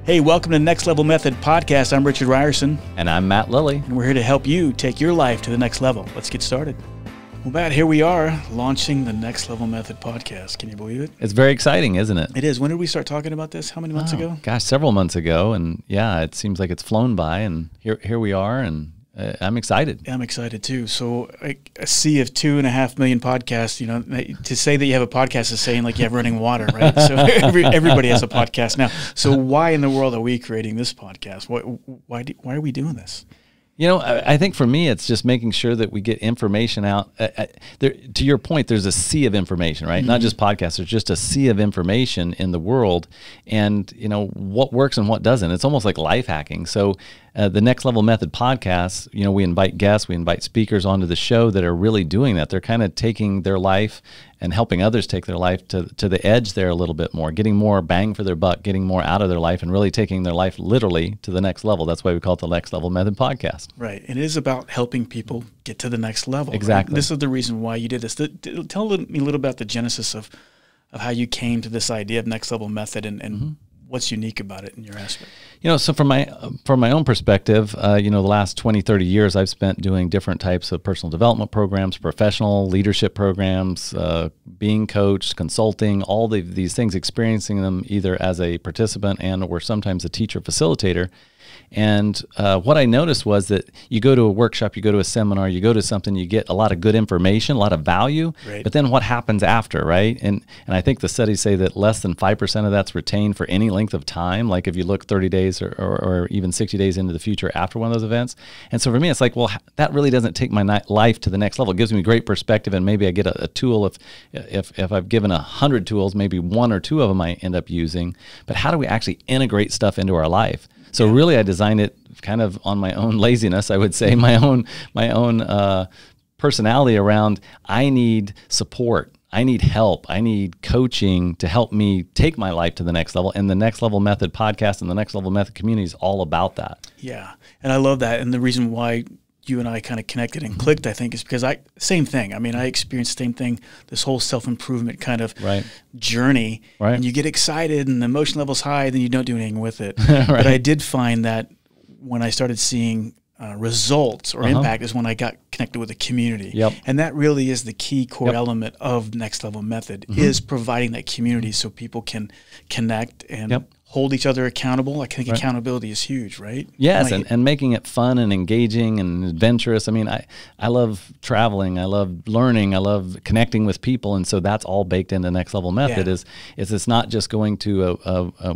Hey, welcome to Next Level Method Podcast. I'm Richard Rierson. And I'm Matt Lillie. And we're here to help you take your life to the next level. Let's get started. Well, Matt, here we are launching the Next Level Method Podcast. Can you believe it? It's very exciting, isn't it? It is. When did we start talking about this? How many months ago? Gosh, several months ago. And yeah, it seems like it's flown by. And here we are. And I'm excited. Yeah, I'm excited too. So a sea of 2.5 million podcasts, you know, to say that you have a podcast is saying like you have running water, right? So everybody has a podcast now. So why in the world are we creating this podcast? Why are we doing this? You know, I think for me, it's just making sure that we get information out. To your point, there's a sea of information, right? Mm-hmm. Not just podcasts. There's just a sea of information in the world. And, you know, what works and what doesn't. It's almost like life hacking. So the Next Level Method podcast, you know, we invite guests, we invite speakers onto the show that are really doing that. They're kind of taking their life and helping others take their life to the edge there a little bit more, getting more bang for their buck, getting more out of their life, and really taking their liff literally to the next level. That's why we call it the Next Level Method Podcast. Right. It is about helping people get to the next level. Exactly. Right? This is the reason why you did this. Tell me a little about the genesis of how you came to this idea of Next Level Method and mm-hmm. what's unique about it in your aspect. You know, so from my own perspective, you know, the last 20, 30 years, I've spent doing different types of personal development programs, professional leadership programs, being coached, consulting, all these things, experiencing them either as a participant and or sometimes a teacher facilitator. And what I noticed was that you go to a workshop, you go to a seminar, you go to something, you get a lot of good information, a lot of value, right. But then what happens after, right? And I think the studies say that less than 5% of that's retained for any length of time, like if you look 30 days or even 60 days into the future after one of those events. And so for me, it's like, well, that really doesn't take my life to the next level. It gives me great perspective, and maybe I get a tool. If I've given 100 tools, maybe 1 or 2 of them I end up using. But how do we actually integrate stuff into our life? So really, I designed it kind of on my own laziness, I would say, my own personality around. I need support. I need help. I need coaching to help me take my life to the next level. And the Next Level Method podcast and the Next Level Method community is all about that. Yeah, and I love that. And the reason why you and I kind of connected and clicked, I think, is because same thing. I mean, I experienced the same thing, this whole self-improvement kind of journey. Right. And you get excited and the emotion level's high, then you don't do anything with it. Right. But I did find that when I started seeing results or impact is when I got connected with the community. Yep. And that really is the key core element of Next Level Method is providing that community so people can connect and hold each other accountable. I think accountability is huge, right? Yes, and making it fun and engaging and adventurous. I mean, I love traveling. I love learning. I love connecting with people. And so that's all baked into Next Level Method is it's not just going to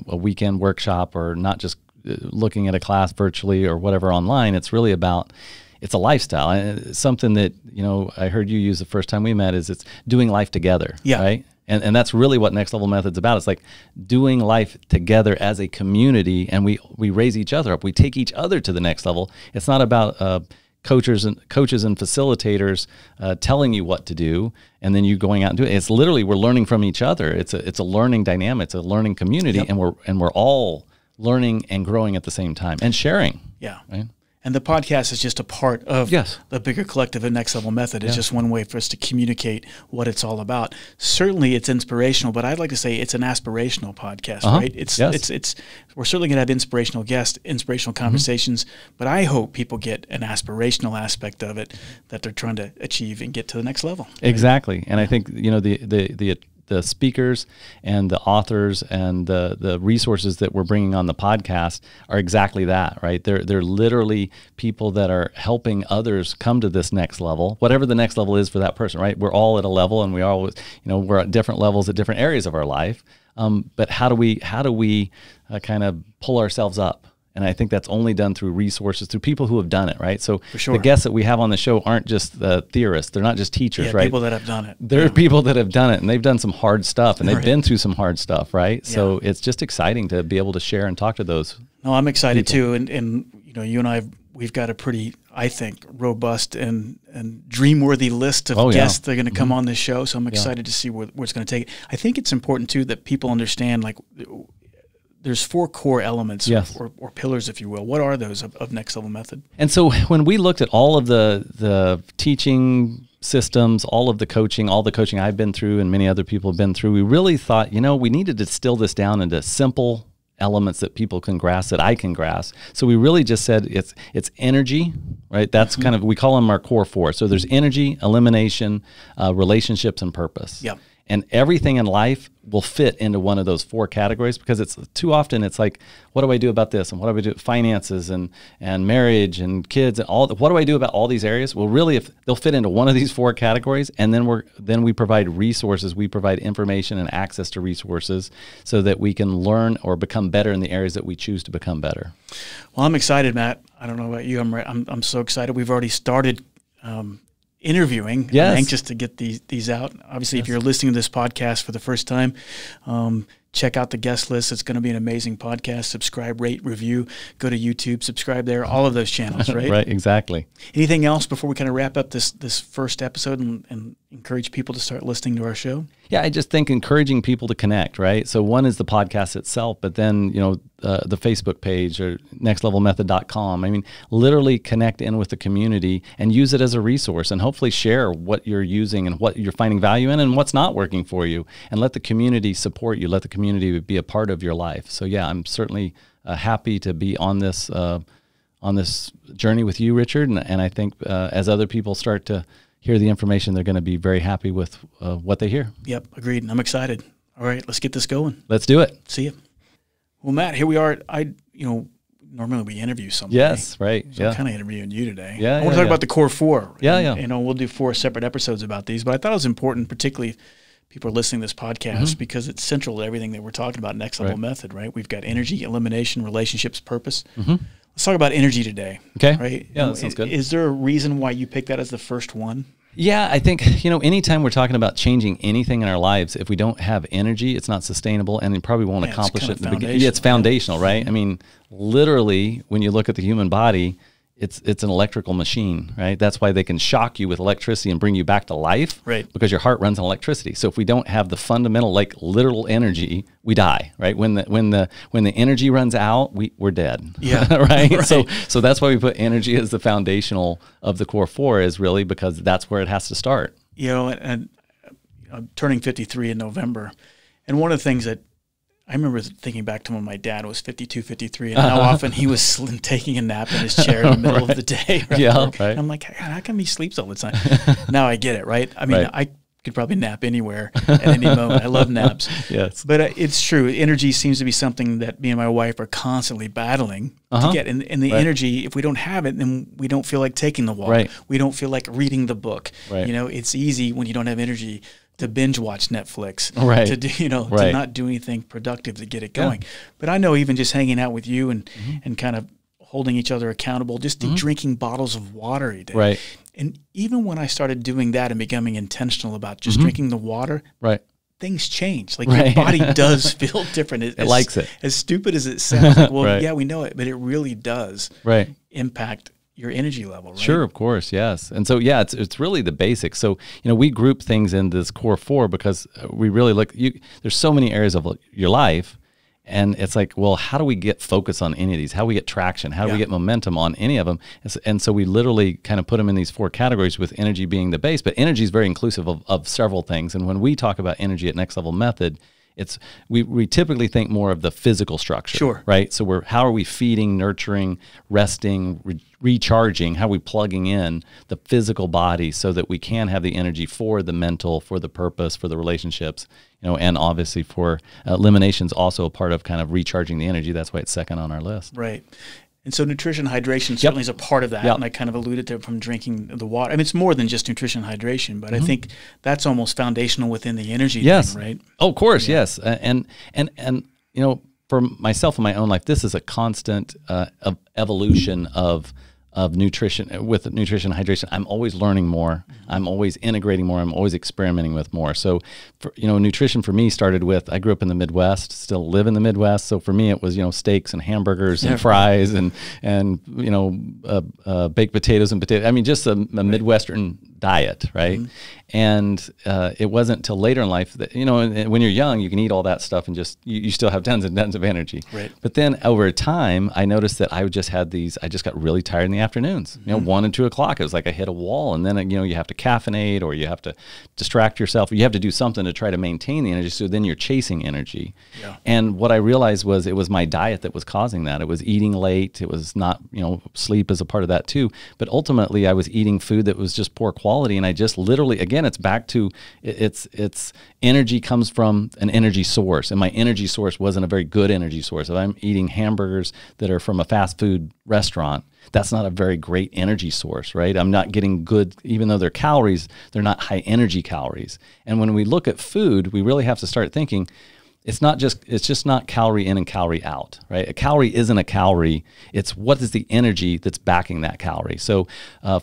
a weekend workshop or not just looking at a class virtually or whatever online. It's really about, it's a lifestyle. And something that, you know, I heard you use the first time we met is it's doing life together, right? And that's really what Next Level Method's about. It's like doing life together as a community, and we raise each other up. We take each other to the next level. It's not about coaches and facilitators telling you what to do, and then you going out and doing it. It's literally we're learning from each other. It's a learning dynamic. It's a learning community, and we're all learning and growing at the same time and sharing. Yeah. Right? And the podcast is just a part of the bigger collective of Next Level Method. It's just one way for us to communicate what it's all about. Certainly it's inspirational, but I'd like to say it's an aspirational podcast, right? It's we're certainly going to have inspirational guests, inspirational conversations, but I hope people get an aspirational aspect of it that they're trying to achieve and get to the next level. Right? Exactly. And I think, you know, the speakers and the authors and the resources that we're bringing on the podcast are exactly that, right? They're literally people that are helping others come to this next level, whatever the next level is for that person, right? We're all at a level, and we always, you know, we're at different levels at different areas of our life. But how do we kind of pull ourselves up? And I think that's only done through resources, through people who have done it, right? So the guests that we have on the show aren't just theorists. They're not just teachers, right? People that have done it. They're people that have done it, and they've done some hard stuff, and they've been through some hard stuff, right? Yeah. So it's just exciting to be able to share and talk to those. No, I'm excited too. And you know, you and I, we've got a pretty, I think, robust and dream-worthy list of guests that are going to come on this show. So I'm excited to see where it's going to take it. I think it's important too that people understand, like, there's 4 core elements or pillars, if you will. What are those of Next Level Method? And so when we looked at all of the teaching systems, all the coaching I've been through and many other people have been through, we really thought, you know, we needed to distill this down into simple elements that people can grasp, that I can grasp. So we really just said it's energy, right? That's kind of, we call them our core four. So there's energy, elimination, relationships, and purpose. Yep. And everything in life will fit into one of those four categories, because it's too often it's like, what do I do about this? And what do I do? Finances and marriage and kids and all. What do I do about all these areas? Well, really, if they'll fit into one of these four categories, and then we provide resources, we provide information and access to resources so that we can learn or become better in the areas that we choose to become better. Well, I'm excited, Matt. I don't know about you. I'm so excited. We've already started interviewing. Yes. I'm anxious to get these out. Obviously, if you're listening to this podcast for the first time, check out the guest list. It's going to be an amazing podcast. Subscribe, rate, review. Go to YouTube, subscribe there. All of those channels, right? Right, exactly. Anything else before we kind of wrap up this first episode and encourage people to start listening to our show? Yeah, I just think encouraging people to connect, right? So one is the podcast itself, but then, the Facebook page or nextlevelmethod.com. I mean, literally connect in with the community and use it as a resource, and hopefully share what you're using and what you're finding value in and what's not working for you, and let the community support you. Let the community be a part of your life. So yeah, I'm certainly happy to be on this journey with you, Richard. And I think as other people start to hear the information, they're going to be very happy with what they hear. Yep, agreed. I'm excited. All right, let's get this going. Let's do it. See you. Well, Matt, here we are. Normally we interview somebody. Yes, right. So I'm kind of interviewing you today. Yeah, I want to talk about the core four. Yeah. We'll do 4 separate episodes about these, but I thought it was important, particularly if people are listening to this podcast, because it's central to everything that we're talking about, Next Level Method, right? We've got energy, elimination, relationships, purpose. Let's talk about energy today. Okay. Right? Yeah, that sounds good. Is there a reason why you picked that as the first one? Yeah, I think, anytime we're talking about changing anything in our lives, if we don't have energy, it's not sustainable, and it probably won't accomplish it in the beginning. Yeah, it's foundational, right? I mean, literally, when you look at the human body, it's an electrical machine, right? That's why they can shock you with electricity and bring you back to life, right? Because your heart runs on electricity. So if we don't have the fundamental, literal energy, we die, right? When the energy runs out, we're dead. Yeah. right? So that's why we put energy as the foundational of the core four, is really because that's where it has to start. And I'm turning 53 in November, and one of the things that I remember thinking back to when my dad was 52, 53, and how often he was taking a nap in his chair in the middle of the day. Right? Yeah, right. And I'm like, how come he sleeps all the time? Now I get it, right? I mean, I could probably nap anywhere at any moment. I love naps. Yes. But it's true. Energy seems to be something that me and my wife are constantly battling to get. And the energy, if we don't have it, then we don't feel like taking the walk. Right. We don't feel like reading the book. Right. It's easy when you don't have energy to binge watch Netflix, right? To do, to not do anything productive to get it going. Yeah. But I know even just hanging out with you and kind of holding each other accountable, just drinking bottles of water every day. Right. And even when I started doing that and becoming intentional about just drinking the water, things change. Like your body does feel different. It likes it. As stupid as it sounds. Like, well, yeah, we know it, but it really does impact your energy level, right? Sure, of course, yes. And so, yeah, it's really the basics. So, we group things in this core four because we really look, there's so many areas of your life, and it's like, well, how do we get focus on any of these? How do we get traction? How do we get momentum on any of them? And so we literally kind of put them in these 4 categories, with energy being the base. But energy is very inclusive of several things. And when we talk about energy at Next Level Method, we typically think more of the physical structure, sure, right? So how are we feeding, nurturing, resting, recharging? How are we plugging in the physical body so that we can have the energy for the mental, for the purpose, for the relationships, and obviously for elimination's also a part of kind of recharging the energy. That's why it's second on our list. Right. And so nutrition, hydration certainly is a part of that. And I kind of alluded to it from drinking the water. I mean, it's more than just nutrition and hydration, but I think that's almost foundational within the energy thing, right? Oh, of course, yes. And for myself in my own life, this is a constant evolution of nutrition. With nutrition and hydration, I'm always learning more. I'm always integrating more. I'm always experimenting with more. So, nutrition for me started with, I grew up in the Midwest, still live in the Midwest. So for me, it was, steaks and hamburgers and fries and baked potatoes and potatoes. I mean, just a Midwestern diet, right? And it wasn't until later in life that, you know, when you're young, you can eat all that stuff and just, you still have tons and tons of energy. Right. But then over time, I noticed that I just had I just got really tired in the afternoons. You know, 1 and 2 o'clock, it was like I hit a wall, and then, you know, you have to caffeinate, or you have to distract yourself, or you have to do something to try to maintain the energy. So then you're chasing energy. Yeah. And what I realized was it was my diet that was causing that. It was eating late. It was not, you know, sleep is a part of that too. But ultimately I was eating food that was just poor quality. And I just literally, again, it's back to it's energy comes from an energy source. And my energy source wasn't a very good energy source. If I'm eating hamburgers that are from a fast food restaurant, that's not a very great energy source, right? I'm not getting good, even though they're calories, they're not high energy calories. And when we look at food, we really have to start thinking, it's just not calorie in and calorie out, right? A calorie isn't a calorie. It's what is the energy that's backing that calorie. So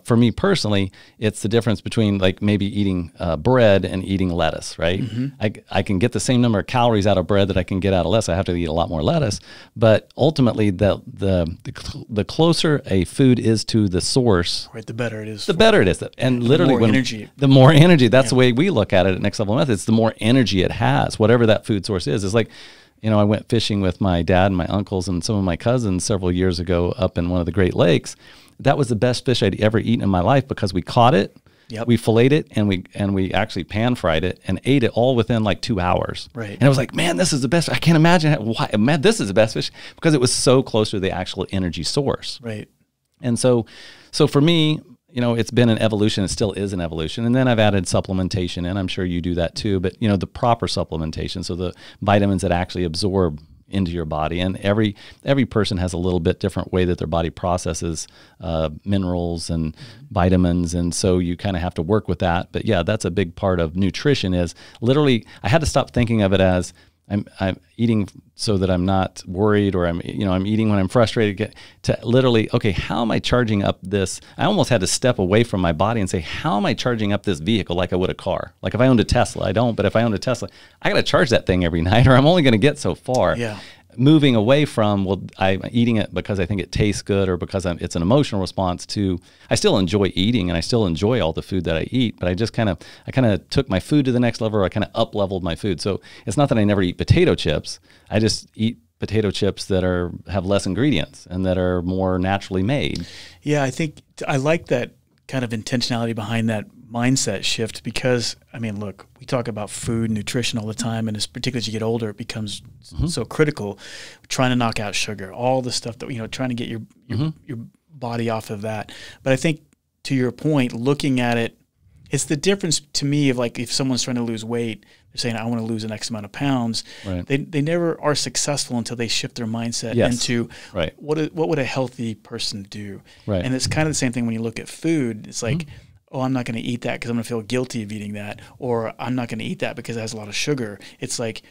for me personally, it's the difference between like maybe eating bread and eating lettuce, right? I can get the same number of calories out of bread that I can get out of lettuce. I have to eat a lot more lettuce, but ultimately the closer a food is to the source, right, the better it is. The better it is. And literally the more energy. That's the way we look at it at Next Level Methods. The more energy it has, whatever that food source is. It's like, you know, I went fishing with my dad and my uncles and some of my cousins several years ago up in one of the Great Lakes. That was the best fish I'd ever eaten in my life because we caught it, we filleted it, and we actually pan fried it and ate it all within like 2 hours. Right. And I was like, man, this is the best. I can't imagine why. Man, this is the best fish, because it was so close to the actual energy source. Right. And so for me, you know, it's been an evolution. It still is an evolution. And then I've added supplementation, and I'm sure you do that too. But, you know, the proper supplementation, so the vitamins that actually absorb into your body. And every person has a little bit different way that their body processes minerals and vitamins. And so you kind of have to work with that. But yeah, that's a big part of nutrition. Is literally, I had to stop thinking of it as I'm eating so that I'm not worried, or I'm eating when I'm frustrated, to literally, okay, how am I charging up this? I almost had to step away from my body and say, how am I charging up this vehicle like I would a car? Like if I owned a Tesla, I don't, but if I owned a Tesla, I got to charge that thing every night, or I'm only going to get so far. Yeah. Moving away from, well, I'm eating it because I think it tastes good, or because it's an emotional response to, I still enjoy eating and I still enjoy all the food that I eat, but I just kind of took my food to the next level, or I kind of up-leveled my food. So it's not that I never eat potato chips. I just eat potato chips that have less ingredients and that are more naturally made. Yeah, I think I like that kind of intentionality behind that mindset shift, because I mean, look, we talk about food, nutrition all the time, and particularly as you get older, it becomes so critical. Trying to knock out sugar, all the stuff that, you know, trying to get your body off of that. But I think, to your point, looking at it, it's the difference to me of like if someone's trying to lose weight, they're saying, I want to lose an X amount of pounds. Right. They never are successful until they shift their mindset into what would a healthy person do. Right. And it's kind of the same thing when you look at food. It's like, oh, I'm not going to eat that because I'm going to feel guilty of eating that, or I'm not going to eat that because it has a lot of sugar. It's like,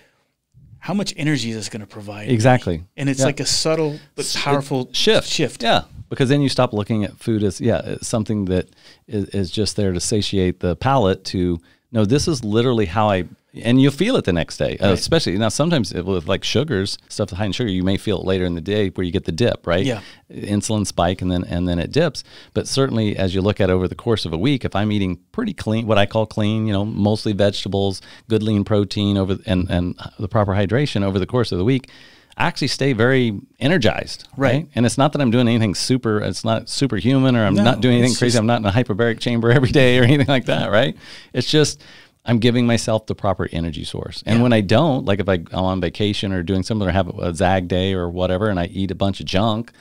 how much energy is this going to provide? Exactly. Me? And it's like a subtle but powerful shift. Yeah, because then you stop looking at food as something that is just there to satiate the palate. To no, this is literally how and you'll feel it the next day. Right. Especially now, sometimes with like sugars, stuff high in sugar, you may feel it later in the day where you get the dip, right? Yeah. Insulin spike and then it dips. But certainly, as you look at over the course of a week, if I'm eating pretty clean, what I call clean, you know, mostly vegetables, good lean protein and the proper hydration over the course of the week, I actually stay very energized, right? And it's not that I'm doing anything it's not superhuman, or I'm not doing anything crazy. I'm not in a hyperbaric chamber every day or anything like that, right? It's just, I'm giving myself the proper energy source. And when I don't, like if I'm on vacation or doing something, or have a zag day or whatever, and I eat a bunch of junk,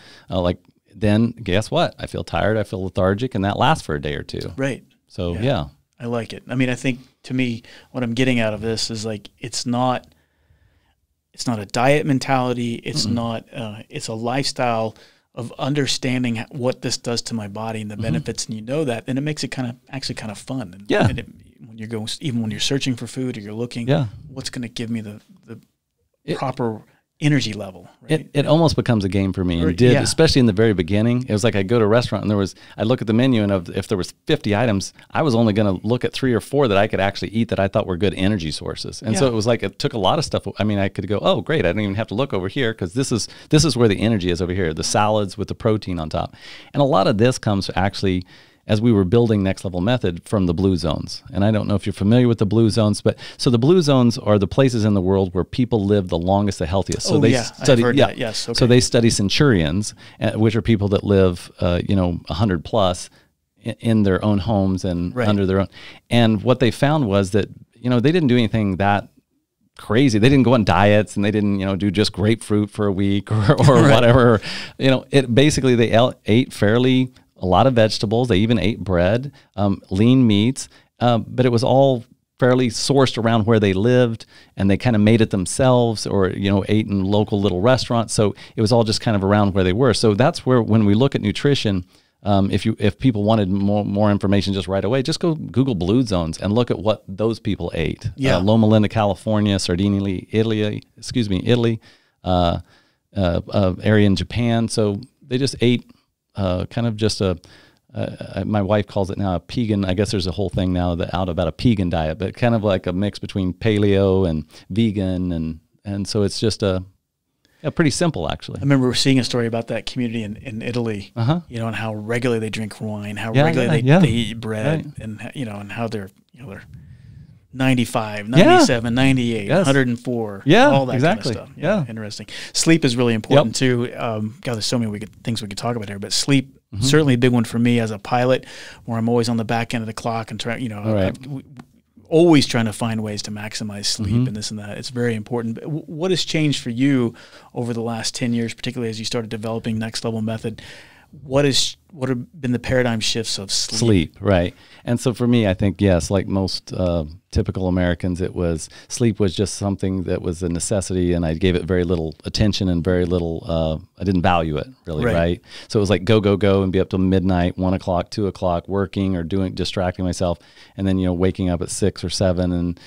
then guess what? I feel tired, I feel lethargic, and that lasts for a day or two. Right. So, yeah. I like it. I mean, I think, to me, what I'm getting out of this is like, it's not a diet mentality. It's not, it's a lifestyle of understanding what this does to my body and the benefits. And you know that, then it makes it actually kind of fun. And, when you're going, even when you're searching for food or you're looking, what's going to give me the proper energy level. Right? It almost becomes a game for me, and especially in the very beginning. It was like I'd go to a restaurant and I'd look at the menu, and if there was 50 items, I was only going to look at 3 or 4 that I could actually eat that I thought were good energy sources. And so it was like it took a lot of stuff. I mean, I could go, oh great, I don't even have to look over here, because this is where the energy is over here. The salads with the protein on top, and a lot of this comes actually. as we were building Next Level Method, from the blue zones. And I don't know if you're familiar with the blue zones, but so the blue zones are the places in the world where people live the longest, the healthiest. So I've heard that. Yes. Okay. So they study centurions, which are people that live, 100 plus in their own homes and under their own. And what they found was that, they didn't do anything that crazy. They didn't go on diets, and they didn't, do just grapefruit for a week or whatever. It basically, they ate fairly a lot of vegetables. They even ate bread, lean meats, but it was all fairly sourced around where they lived, and they kind of made it themselves, or ate in local little restaurants. So it was all just kind of around where they were. So that's where, when we look at nutrition, if people wanted more information just right away, just go Google blue zones and look at what those people ate. Yeah. Loma Linda, California, Sardinia, Italy, area in Japan. So they just ate kind of just my wife calls it now a pagan. I guess there's a whole thing now out about a pagan diet, but kind of like a mix between paleo and vegan, and so it's just pretty simple, actually. I remember seeing a story about that community in Italy, and how regularly they drink wine, how regularly they eat bread, and and how they're 95, 97, 98, 104, all that kind of stuff. Yeah, interesting. Sleep is really important too. God, there's so many things we could talk about here, but sleep certainly a big one for me as a pilot, where I'm always on the back end of the clock and always trying to find ways to maximize sleep and this and that. It's very important. But what has changed for you over the last 10 years, particularly as you started developing Next Level Method? What have been the paradigm shifts of sleep? Right. And so for me, I think, yes, like most typical Americans, sleep was just something that was a necessity, and I gave it very little attention and very little, I didn't value it really, right? So it was like go, and be up till midnight, 1 o'clock, 2 o'clock, working or distracting myself, and then, waking up at 6 or 7 and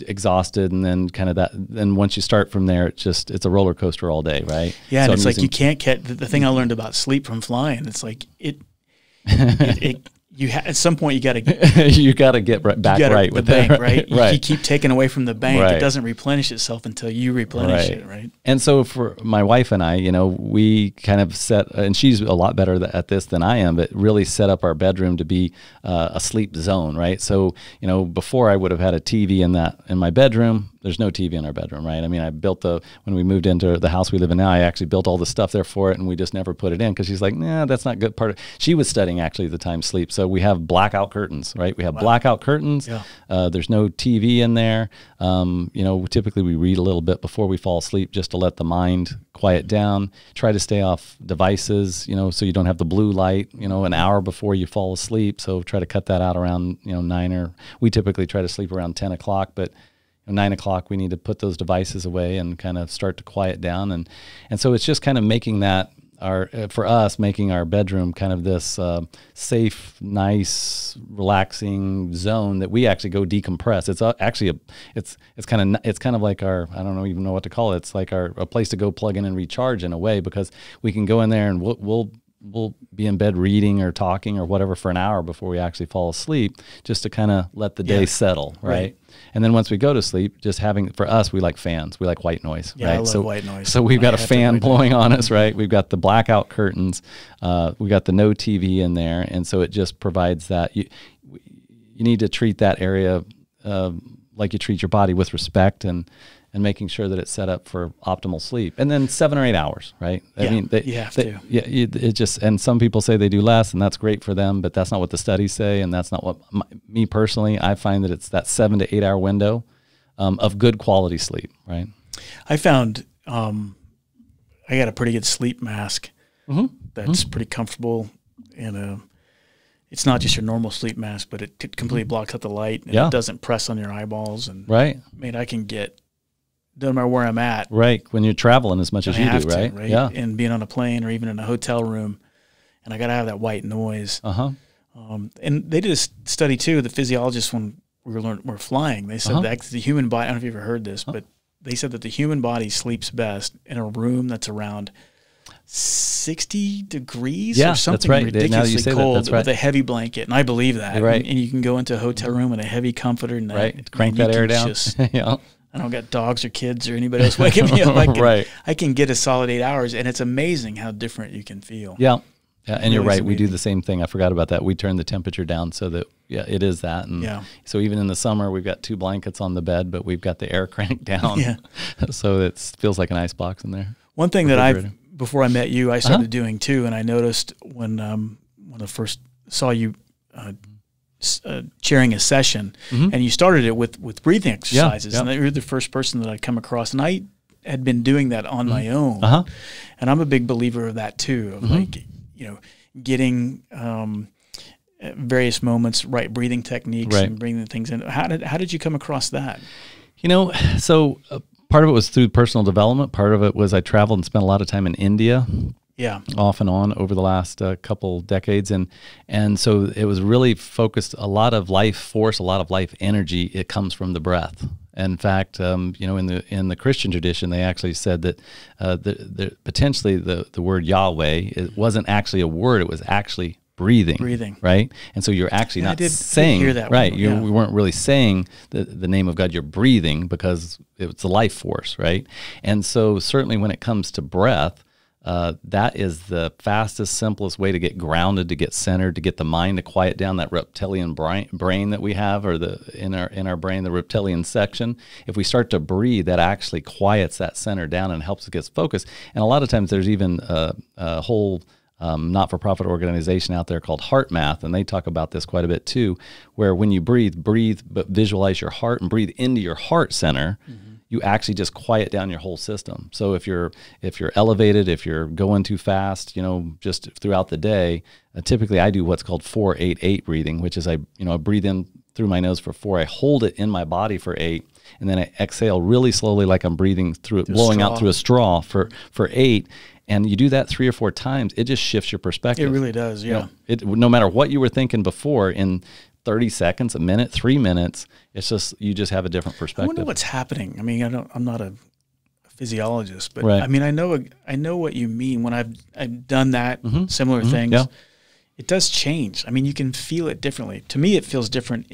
exhausted, and then kind of that. Then once you start from there, it's a roller coaster all day, right? Yeah, so and it's like you can't get, the thing I learned about sleep from flying, it's like at some point you got to get back right with the bank, that, right? You keep taking away from the bank. It doesn't replenish itself until you replenish it, right? And so for my wife and I, we kind of set, and she's a lot better at this than I am, but really set up our bedroom to be a sleep zone, right? So, before I would have had a TV in my bedroom. There's no TV in our bedroom, right? I mean, when we moved into the house we live in now, I actually built all the stuff there for it, and we just never put it in because she's like, nah, that's not good part of it. She was studying actually at the time sleep. So we have blackout curtains, right? We have blackout curtains. Yeah. There's no TV in there. Typically we read a little bit before we fall asleep just to let the mind quiet down. Try to stay off devices, so you don't have the blue light, an hour before you fall asleep. So try to cut that out around, 9 we typically try to sleep around 10 o'clock, but 9 o'clock, we need to put those devices away and kind of start to quiet down. And so it's just kind of making that making our bedroom kind of this safe, nice, relaxing zone that we actually go decompress. It's actually it's kind of like our, I don't even know what to call it. It's like a place to go plug in and recharge in a way, because we can go in there and we'll be in bed reading or talking or whatever for an hour before we actually fall asleep, just to kind of let the day settle, right? And then once we go to sleep, for us, we like fans. We like white noise, right? I love white noise. So we've got a fan blowing on us, right? We've got the blackout curtains. We got the no TV in there. And so it just provides that. You need to treat that area like you treat your body, with respect and making sure that it's set up for optimal sleep. And then 7 or 8 hours, right? I mean, you have to. Yeah, it just, and some people say they do less, and that's great for them, but that's not what the studies say, and that's not what, me personally, I find that it's that 7 to 8 hour window of good quality sleep, right? I found I got a pretty good sleep mask that's pretty comfortable, and it's not just your normal sleep mask, but it completely blocks out the light, and it doesn't press on your eyeballs. And I mean, I can get, no matter where I'm at. Right, when you're traveling as much as you do, right? Yeah. And being on a plane or even in a hotel room, and I got to have that white noise. And they did a study too, the physiologists, when we were flying, they said that the human body, I don't know if you've ever heard this, but they said that the human body sleeps best in a room that's around 60 degrees or something ridiculously cold with a heavy blanket. And I believe that. And you can go into a hotel room with a heavy comforter and crank that air down. I don't got dogs or kids or anybody else waking me up. I can get a solid 8 hours, and it's amazing how different you can feel. Yeah. Yeah, and you're right. We do the same thing. I forgot about that. We turn the temperature down so that, it is that. And so even in the summer, we've got 2 blankets on the bed, but we've got the air cranked down. So it feels like an ice box in there. One thing that before I met you, I started doing too, and I noticed when I first saw you chairing a session, and you started it with breathing exercises, and you're the first person that I'd come across, and I had been doing that on my own, and I'm a big believer of that too, of like, getting various moments, right, breathing techniques and bringing things in. How did you come across that? So part of it was through personal development. Part of it was I traveled and spent a lot of time in India. Off and on over the last couple decades, and so it was really focused. A lot of life force, a lot of life energy. It comes from the breath. In fact, in the Christian tradition, they actually said that potentially the word Yahweh, it wasn't actually a word; it was actually breathing, right? And so you're actually not saying, hear that right? We weren't really saying the name of God. You're breathing because it's a life force, right? And so certainly when it comes to breath. That is the fastest, simplest way to get grounded, to get centered, to get the mind to quiet down that reptilian brain that we have, or in our brain, the reptilian section. If we start to breathe, that actually quiets that center down and helps us get focused. And a lot of times there's even a whole not-for-profit organization out there called Heart Math, and they talk about this quite a bit too, where when you breathe, but visualize your heart and breathe into your heart center, you actually just quiet down your whole system. So if you're elevated, if you're going too fast, just throughout the day, typically I do what's called 4-8-8 breathing, which is I breathe in through my nose for 4, I hold it in my body for 8, and then I exhale really slowly like I'm breathing through it, blowing out through a straw for 8. And you do that 3 or 4 times, it just shifts your perspective. It really does, yeah. No matter what you were thinking before, in 30 seconds, a minute, 3 minutes, it's just, you just have a different perspective. I wonder what's happening. I mean, I'm not a physiologist, but I mean, I know what you mean. When I've done that, similar things, it does change. I mean, you can feel it differently. To me, it feels different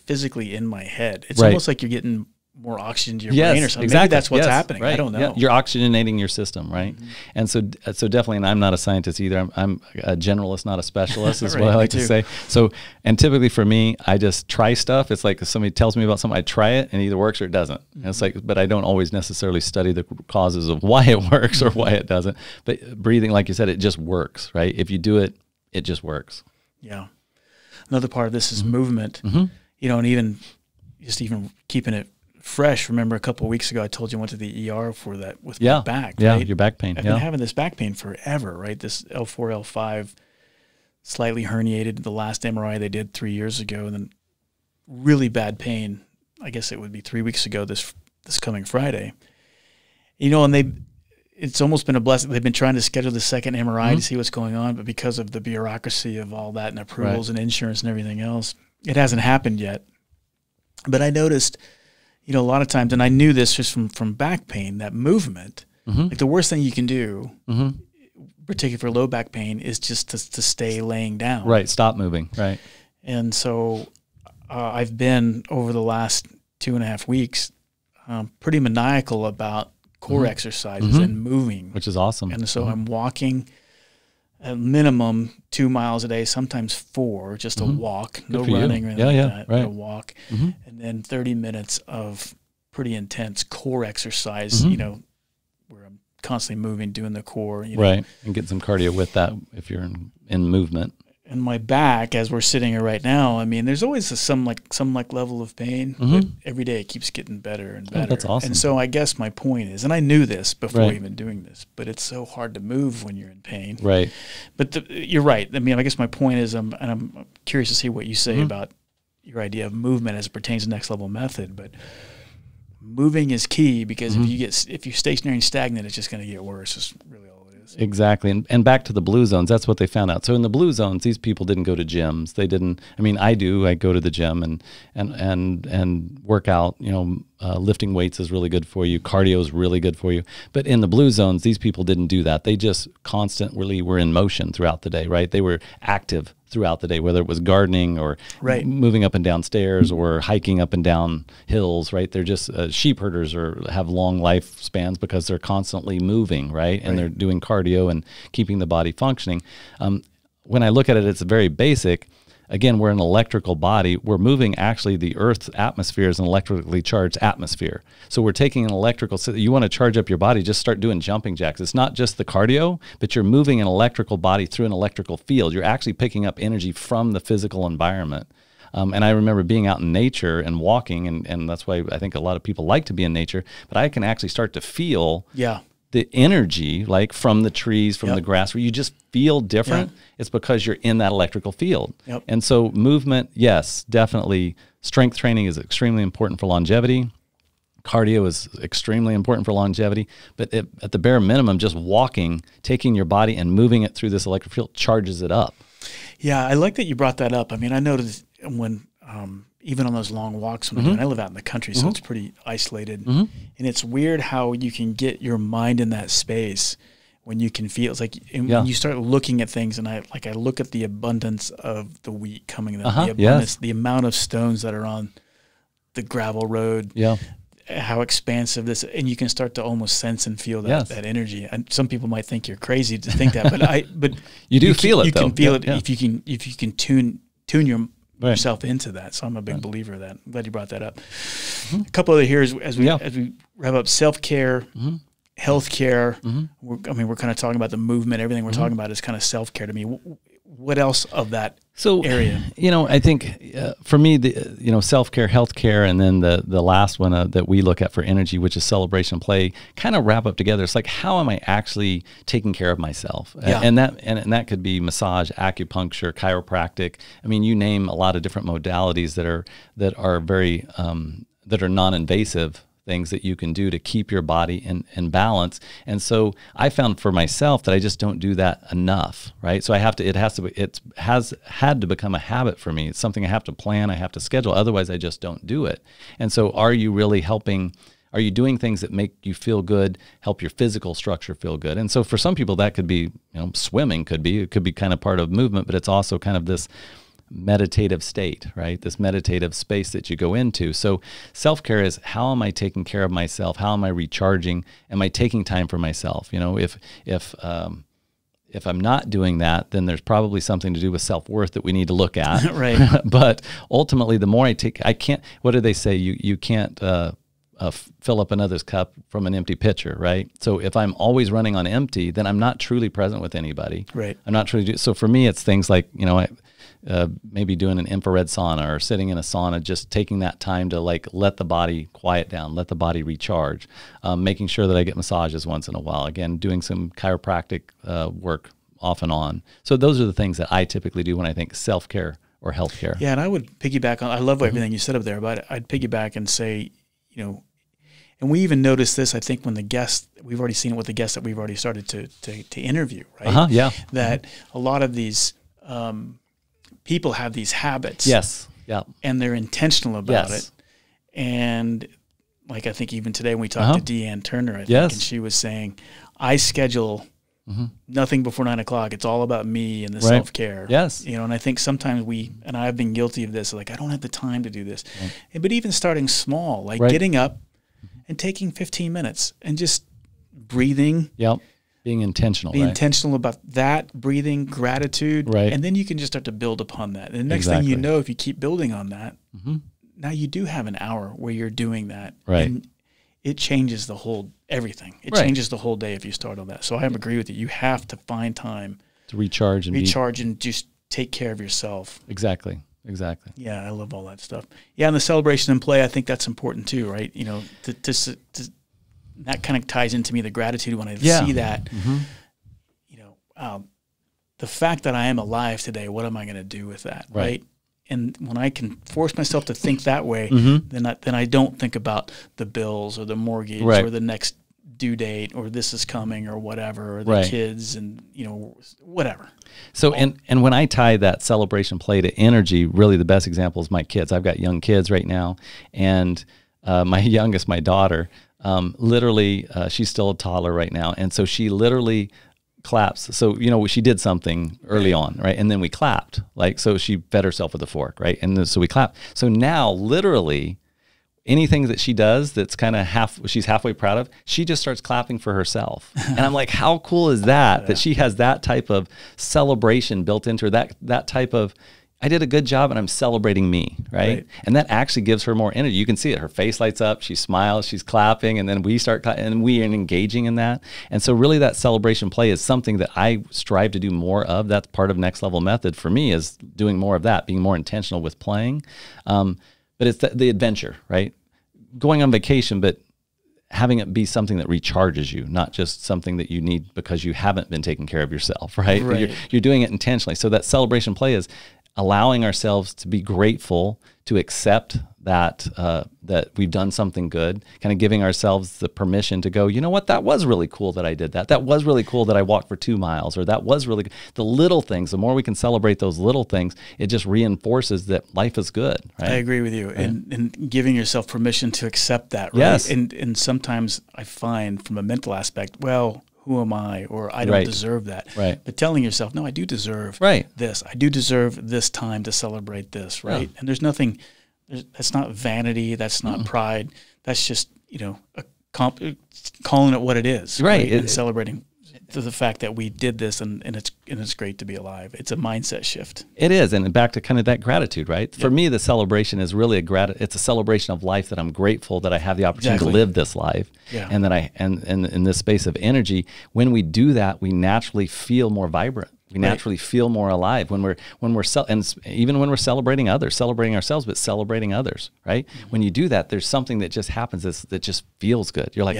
physically in my head. It's almost like you're getting more oxygen to your brain or something. Exactly. Maybe that's what's happening. I don't know. Yeah. You're oxygenating your system, right? And so definitely, and I'm not a scientist either. I'm a generalist, not a specialist, is what I like to say. So, and typically for me, I just try stuff. It's like if somebody tells me about something, I try it, and it either works or it doesn't. And it's like, but I don't always necessarily study the causes of why it works or why it doesn't. But breathing, like you said, it just works, right? If you do it, it just works. Yeah. Another part of this is movement. And even keeping it fresh. Remember a couple of weeks ago, I told you I went to the ER for that with my back. Your back pain. I've been having this back pain forever, right? This L4, L5, slightly herniated. The last MRI they did 3 years ago, and then really bad pain. I guess it would be 3 weeks ago this coming Friday. And it's almost been a blessing. They've been trying to schedule the second MRI to see what's going on, but because of the bureaucracy of all that and approvals and insurance and everything else, it hasn't happened yet. But I noticed, a lot of times, and I knew this just from back pain, that movement, like the worst thing you can do, particularly for low back pain, is just to stay laying down. Right, stop moving, right. And so I've been, over the last 2.5 weeks, pretty maniacal about core exercises and moving. Which is awesome. And so I'm walking at minimum 2 miles a day, sometimes 4, just a walk, no running or anything like that, but a walk. And then 30 minutes of pretty intense core exercise, where I'm constantly moving, doing the core. Right, and get some cardio with that if you're in movement. And my back, as we're sitting here right now, I mean, there's always some level of pain, but every day it keeps getting better and better. Oh, that's awesome. And so I guess my point is, and I knew this before even doing this, but it's so hard to move when you're in pain. Right. But you're right. I mean, I guess my point is, and I'm curious to see what you say about your idea of movement as it pertains to Next Level Method, but moving is key, because if you're stationary and stagnant, it's just going to get worse. It's really all it is. Exactly. And back to the blue zones, that's what they found out. So in the blue zones, these people didn't go to gyms. They didn't, I mean, I do. I go to the gym and work out. Lifting weights is really good for you. Cardio is really good for you. But in the blue zones, these people didn't do that. They just constantly were in motion throughout the day, right? They were active throughout the day, whether it was gardening or moving up and down stairs or hiking up and down hills, right? They're just sheep herders have long lifespans because they're constantly moving, right? And they're doing cardio and keeping the body functioning. When I look at it, it's very basic. Again, we're an electrical body. We're moving, actually, the Earth's atmosphere is an electrically charged atmosphere. So we're taking an electrical, you want to charge up your body, just start doing jumping jacks. It's not just the cardio, but you're moving an electrical body through an electrical field. You're actually picking up energy from the physical environment. And I remember being out in nature and walking, and that's why I think a lot of people like to be in nature, but I can actually start to feel the energy, like from the trees, from the grass, where you just feel different. It's because you're in that electrical field. And so movement, yes, definitely. Strength training is extremely important for longevity. Cardio is extremely important for longevity. But at the bare minimum, just walking, taking your body and moving it through this electric field charges it up. Yeah, I like that you brought that up. I mean, I noticed when even on those long walks, when I live out in the country, so it's pretty isolated. And it's weird how you can get your mind in that space when you can feel, it's like when you start looking at things, and I look at the abundance of the wheat coming, the abundance, the amount of stones that are on the gravel road, how expansive this, and you can start to almost sense and feel that energy. And some people might think you're crazy to think that, but you do feel it. You can feel it if you can tune yourself into that. So I'm a big believer of that. I'm glad you brought that up. A couple other here as we wrap up: self-care, healthcare. We're kind of talking about the movement. Everything we're talking about is kind of self-care to me. What else of that area? I think for me, self-care, healthcare, and then the last one that we look at for energy, which is celebration play, kind of wrap up together. It's like, how am I actually taking care of myself? And that could be massage, acupuncture, chiropractic. I mean, you name a lot of different modalities that are very that are non-invasive things that you can do to keep your body in balance. And so I found for myself that I just don't do that enough, right? So it has had to become a habit for me. It's something I have to plan, I have to schedule, otherwise I just don't do it. And so are you really helping? Are you doing things that make you feel good, help your physical structure feel good? And so for some people that could be, swimming it could be kind of part of movement, but it's also kind of this meditative state, right? This meditative space that you go into. So self-care is, how am I taking care of myself? How am I recharging? Am I taking time for myself? If I'm not doing that, then there's probably something to do with self-worth that we need to look at. Right. But ultimately, the more I can't, what do they say? You can't fill up another's cup from an empty pitcher, right? So if I'm always running on empty, then I'm not truly present with anybody. Right. I'm not truly, so for me, it's things like, maybe doing an infrared sauna or sitting in a sauna, just taking that time to let the body quiet down, let the body recharge, making sure that I get massages once in a while. Again, doing some chiropractic work off and on. So those are the things that I typically do when I think self-care or healthcare. Yeah, and I would piggyback on, I love everything you said up there, but I'd piggyback and say, and we even noticed this, I think, when we've already seen it with the guests that we've already started to interview, right? That a lot of these people have these habits. Yes. Yeah. And they're intentional about it. And I think even today when we talked to Deanne Turner, I think, and she was saying, I schedule nothing before 9 o'clock. It's all about me and the self-care. Yes. And I think sometimes and I've been guilty of this, I don't have the time to do this. But even starting small, getting up and taking 15 minutes and just breathing. Yep. Being intentional. Be intentional about that, breathing, gratitude. Right. And then you can just start to build upon that. And the next thing you know, if you keep building on that, now you do have an hour where you're doing that. Right. And it changes everything. It changes the whole day if you start on that. So I agree with you. You have to find time to recharge and just take care of yourself. Exactly. Yeah, I love all that stuff. Yeah, and the celebration and play, I think that's important too, right? That kind of ties into me, the gratitude when I see that. The fact that I am alive today, what am I going to do with that, right? And when I can force myself to think that way, then I don't think about the bills or the mortgage or the next due date or this is coming or whatever, or the kids and whatever. So and when I tie that celebration play to energy, really the best example is my kids. I've got young kids right now, and my youngest, my daughter, literally she's still a toddler right now, and so she literally claps. So, you know, she did something early on, right? And then we clapped. Like, so she fed herself with a fork, right? And then, so we clapped. So now literally anything that she does that's kind of she's halfway proud of, she just starts clapping for herself. And I'm like, how cool is that, that she has that type of celebration built into her, that type of, I did a good job and I'm celebrating me, right? And that actually gives her more energy. You can see it. Her face lights up, she smiles, she's clapping, and then we start and we are engaging in that. And so really that celebration play is something that I strive to do more of. That's part of Next Level Method for me, is doing more of that, being more intentional with playing. But it's the adventure, right? Going on vacation, but having it be something that recharges you, not just something that you need because you haven't been taking care of yourself, right? You're doing it intentionally. So that celebration play is allowing ourselves to be grateful, to accept that that we've done something good, kind of giving ourselves the permission to go, you know what, that was really cool that I did that. That was really cool that I walked for 2 miles, or that was really good. The little things, the more we can celebrate those little things, it just reinforces that life is good, right? I agree with you. Right? And giving yourself permission to accept that, right? Yes. And sometimes I find from a mental aspect, well, who am I? Or I don't deserve that. Right. But telling yourself, no, I do deserve this. I do deserve this time to celebrate this, right? And there's nothing, that's not vanity. That's not pride. That's just, you know, calling it what it is. Right. And celebrating the fact that we did this, and it's great to be alive. It's a mindset shift. It is, and back to kind of that gratitude, right? For me, the celebration is really it's a celebration of life, that I'm grateful that I have the opportunity to live this life, and that and in this space of energy. When we do that, we naturally feel more vibrant. We naturally feel more alive when we're and even when we're celebrating others, celebrating ourselves, but celebrating others, right? When you do that, there's something that just happens that just feels good. You're like,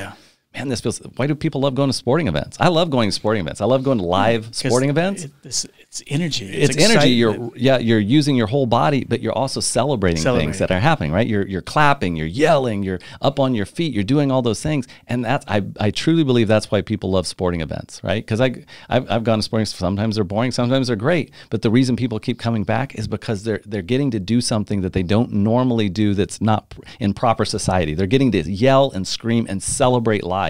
man, this feels, why do people love going to sporting events? I love going to sporting events. I love going to live sporting events. It's energy. It's energy. You're using your whole body, but you're also celebrating things that are happening, right? You're clapping, you're yelling, you're up on your feet, you're doing all those things. And I truly believe that's why people love sporting events, right? Because I've gone to sporting, sometimes they're boring, sometimes they're great. But the reason people keep coming back is because they're getting to do something that they don't normally do, that's not in proper society. They're getting to yell and scream and celebrate life,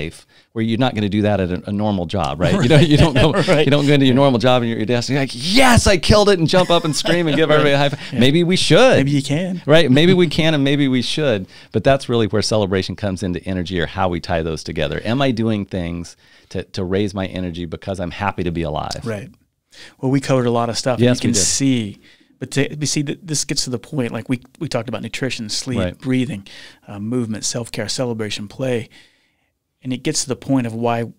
where you're not going to do that at a normal job, right? You don't go you don't go into your normal job and your desk and you're like, yes, I killed it, and jump up and scream and give everybody a high five. Maybe we should. Maybe you can. Right? Maybe we can, and maybe we should. But that's really where celebration comes into energy, or how we tie those together. Am I doing things to raise my energy because I'm happy to be alive? Right. Well, we covered a lot of stuff. Yes, you can see. But see that this gets to the point, like we talked about nutrition, sleep, breathing, movement, self-care, celebration, play. And it gets to the point of why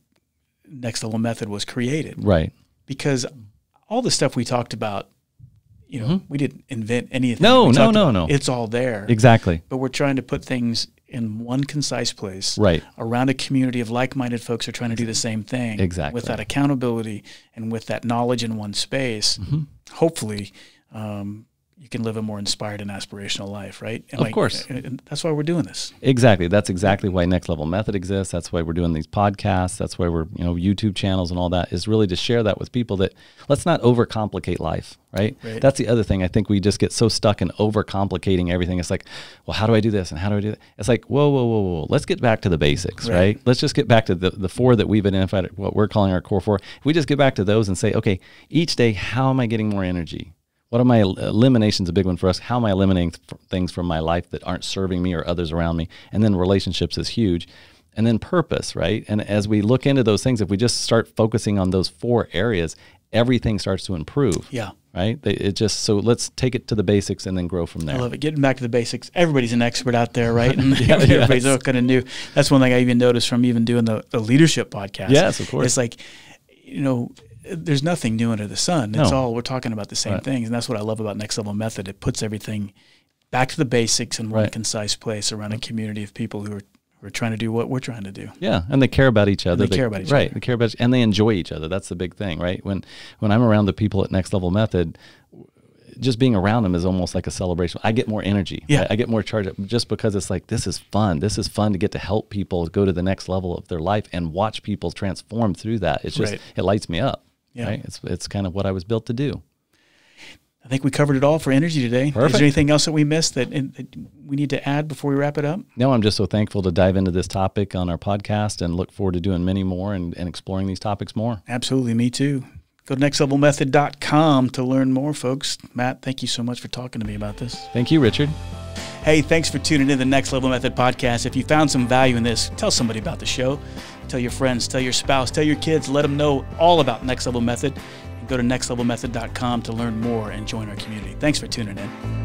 Next Level Method was created. Right. Because all the stuff we talked about, you know, we didn't invent anything. No. It's all there. Exactly. But we're trying to put things in one concise place. Right. Around a community of like-minded folks who are trying to do the same thing. Exactly. With that accountability and with that knowledge in one space, hopefully you can live a more inspired and aspirational life, right? And of course. And that's why we're doing this. Exactly. That's exactly why Next Level Method exists. That's why we're doing these podcasts. That's why we're, YouTube channels and all that, is really to share that with people, that let's not overcomplicate life, right? That's the other thing. I think we just get so stuck in overcomplicating everything. It's like, well, how do I do this? And how do I do that? It's like, whoa. Let's get back to the basics, right? Let's just get back to the four that we've identified, what we're calling our core four. If we just get back to those and say, okay, each day, how am I getting more energy? What are my eliminations? A big one for us. How am I eliminating things from my life that aren't serving me or others around me? And then relationships is huge. And then purpose, right? And as we look into those things, if we just start focusing on those 4 areas, everything starts to improve. Yeah. Right? So let's take it to the basics and then grow from there. I love it. Getting back to the basics. Everybody's an expert out there, right? And everybody's all kind of new. That's one thing I even noticed from even doing the leadership podcast. Yes, of course. It's like, there's nothing new under the sun. It's all, we're talking about the same things. And that's what I love about Next Level Method. It puts everything back to the basics in one concise place around a community of people who are trying to do what we're trying to do. Yeah. And they care about each other. They care about each other. Right. They care about, and they enjoy each other. That's the big thing, right? When I'm around the people at Next Level Method, just being around them is almost like a celebration. I get more energy. Yeah. I get more charged up just because it's like, this is fun. This is fun to get to help people go to the next level of their life and watch people transform through that. It's just, it lights me up. Yeah. Right? It's kind of what I was built to do. I think we covered it all for energy today. Perfect. Is there anything else that we missed that we need to add before we wrap it up? No, I'm just so thankful to dive into this topic on our podcast and look forward to doing many more and exploring these topics more. Absolutely. Me too. Go to nextlevelmethod.com to learn more, folks. Matt, thank you so much for talking to me about this. Thank you, Richard. Hey, thanks for tuning in to the Next Level Method podcast. If you found some value in this, tell somebody about the show. Tell your friends, tell your spouse, tell your kids, let them know all about Next Level Method. And go to nextlevelmethod.com to learn more and join our community. Thanks for tuning in.